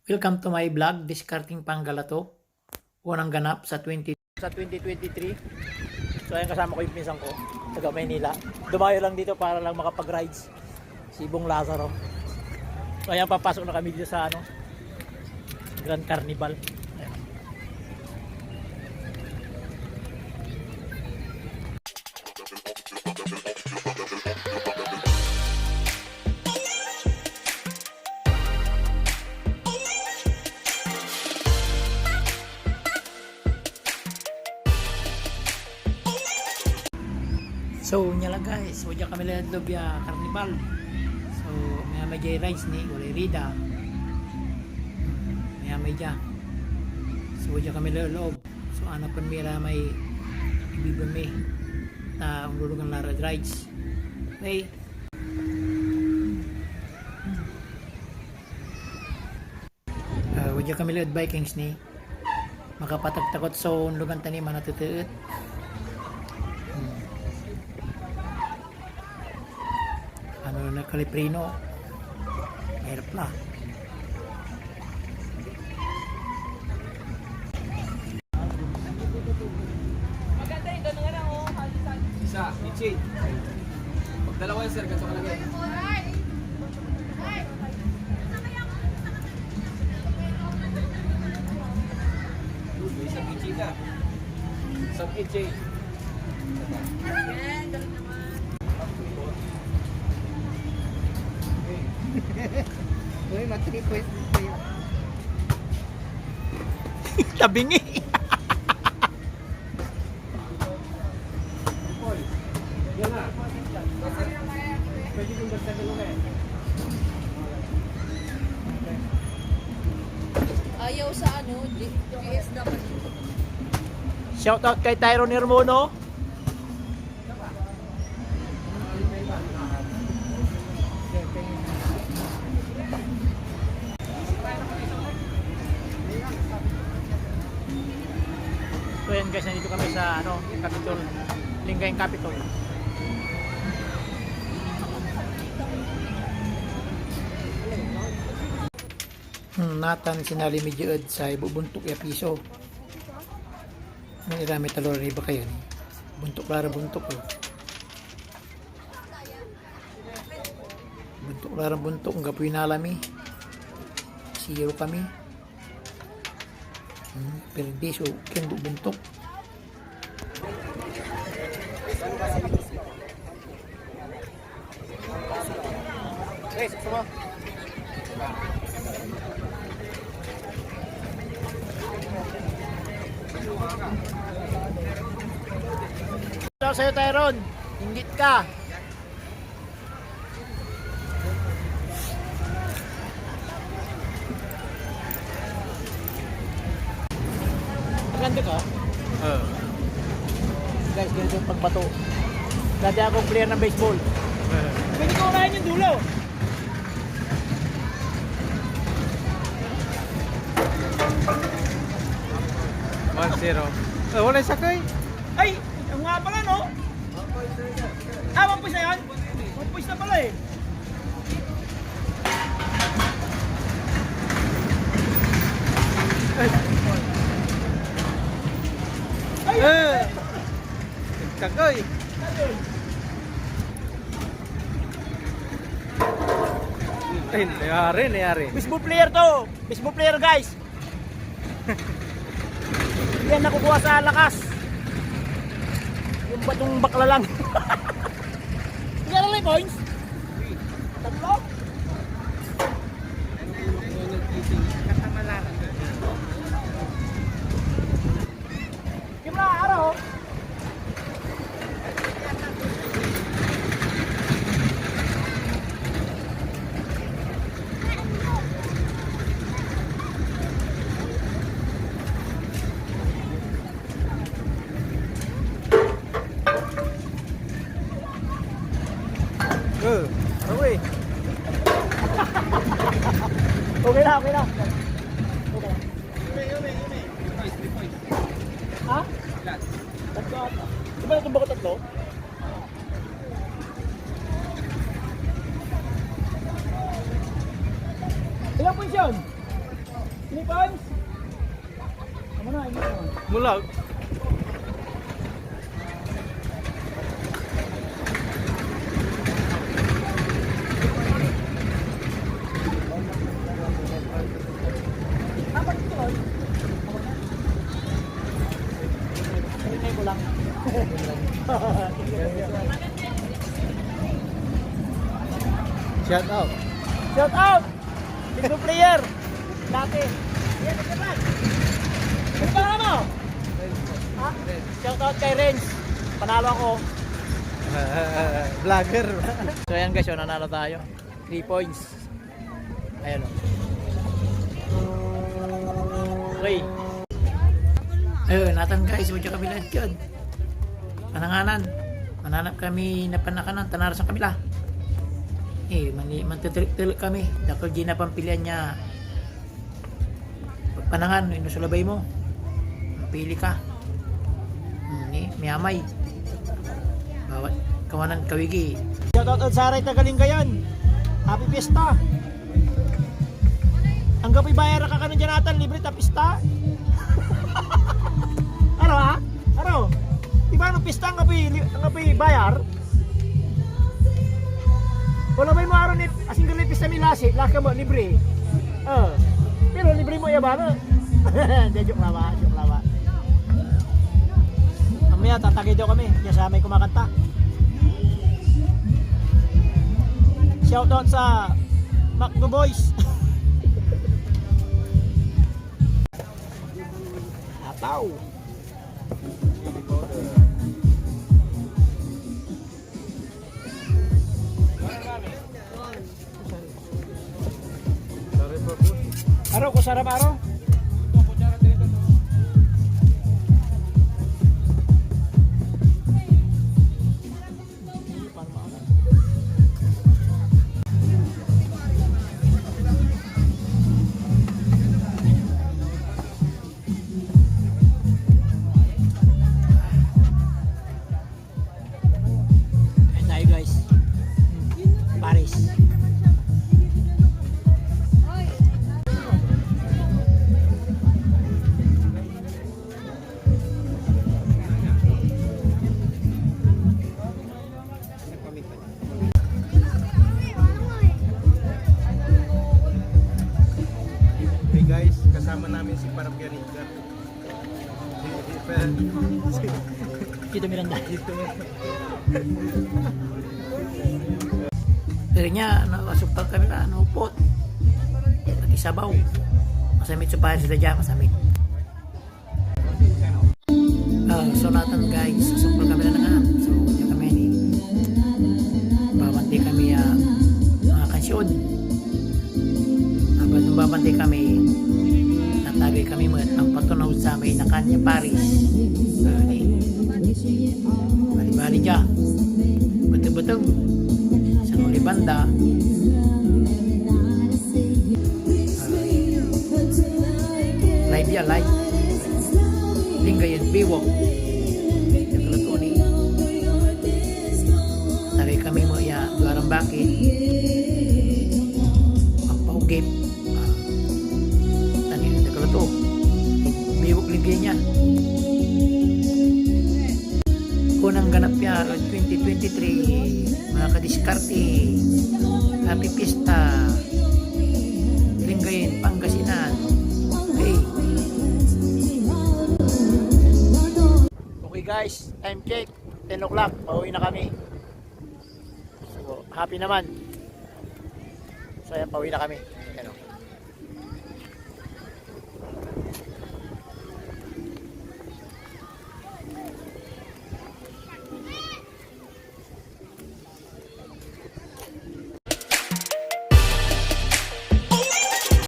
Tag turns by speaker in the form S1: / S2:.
S1: Welcome to my vlog, Discarding Panggalato. Unang ganap sa 2023. So ayan, kasama ko yung pinsan ko, taga Maynila. Dumayo lang dito para lang makapag-rides. Si Bong Lazaro. So ayan, papasok na kami dito sa Grand Carnival. Ayan. So nya lang guys, wajah kami lihat lobya Carnival. So may jay rides ni oleh Rida. May ja. So wajah kami loob. So anak pun mira may ibibame na ululugan lara rides. Okay. Wajah kami lihat Vikings ni makapatagtakot so lugan tani manatutuut. Ano na Kaliprino, mahirap na.
S2: Maganda yung gano'n nga lang, oh.
S3: Isa, Ichi. Pag dalawa yung sir, ganito ka lagay. Isang Ichi ka. Isang Ichi.
S2: Yan, galing naman.
S4: Uy, matripoy kayo.
S1: Tabingi.
S3: Yan na. Pwede kong basta dalawa eh.
S2: Ayaw sa DSW.
S1: Shoutout kay Tyrone Hermono. So yan guys, nandito kami sa Capitol, Lingayen Capitol. Natan sinali medyo sa ibubuntok ya piso. May irami talor ba kayo ni? Buntok lara buntok oh. Buntok lara buntok ang gapoy nalami. Zero kami. Perdi so ken bubuntok.
S3: Guys, sama.
S1: So sa'yo Tyrone, inggit ka. Maganda ka? Guys, ganito yung pagbato. Dati akong player ng baseball. Pwede ko unahin yung dulo.
S3: Wala sakay.
S1: Ay! Ang nga pala no? Ah, 1 point na yan? 1 point na pala eh.
S3: Sakay. Nayari.
S1: Baseball player to! Baseball player guys! Yan nakukuha sa lakas. Yung batong bakla lang. Ilan lang points? Tatlo? Gimana araw?
S3: Uy.
S1: Okay na. Okay. Ha? Tatlo ata. Di ba natumba ko tatlo? Ilang points yun? Philippines! Ano na, hindi naman.
S3: Mulag.
S1: Hinay ko lang.
S3: Shout out.
S1: Shout out! Bingo player! Dati. Yan, ito ba? Ano ba mo? Ha? Shout out kay Renz. Panalo ako.
S3: Vlogger.
S1: So ayan guys, nanalo tayo. 3 points. Ayan o. Okay. Ayun, natan guys, medyo kabilang yun. Pananganan. Mananap kami na panakanan, tanara sa kabila. Mantitrilik kami. Dakol di na pampilian niya. Pagpanangan, inusulabay mo. Pili ka. May amay. Bawat kawanan kawigi. Shoutout at Saray Tagalingayan. Happy Fiesta. Ang gapi bayar ka kanon dyan natin, libre ta pista. Ano ha? Ano? Diba ano pista ang gapi bayar? Wala ba yung mga aron asing galit pista milasi, laka mo libre. Pero libre mo ya ba? Hindi, joke lawa, joke lawa. Mamaya tatagay daw kami, diyan sa may kumakanta. Shoutout sa Macdo Boys. Ataw. Araw ko sarap araw. Tayo guys. Paris.
S3: Hey guys, kasama namin si Parapyanica.
S1: Dito Miranda. Pero niya, nakasupag kami na, upot. Pati sabaw. Masamit sa pahay sila dyan, masamit. So natin guys, supag kami na nga. So, dyan kami ni. Babante kami mga kansyon. Habang nung babante kami, natagay kami mo ang patunaw sa amin na kanya Paris. Bali-bali dyan. Betul-betul. Sa nuli banda. Live ya, live. Linggayan, biwok. Nagkalato ni. Tagay kami mo ya, duarang bakit. Ang pahugip. Tanin, nagkalato. Biwok linggayan niya. Unang ganap niya 2023, mga kadiskarte, Happy Fiesta, Lingayen, Pangasinan. Okay guys, time check 10 o'clock, pauwi na kami. So happy naman. So ayan, pauwi na kami. Ayan,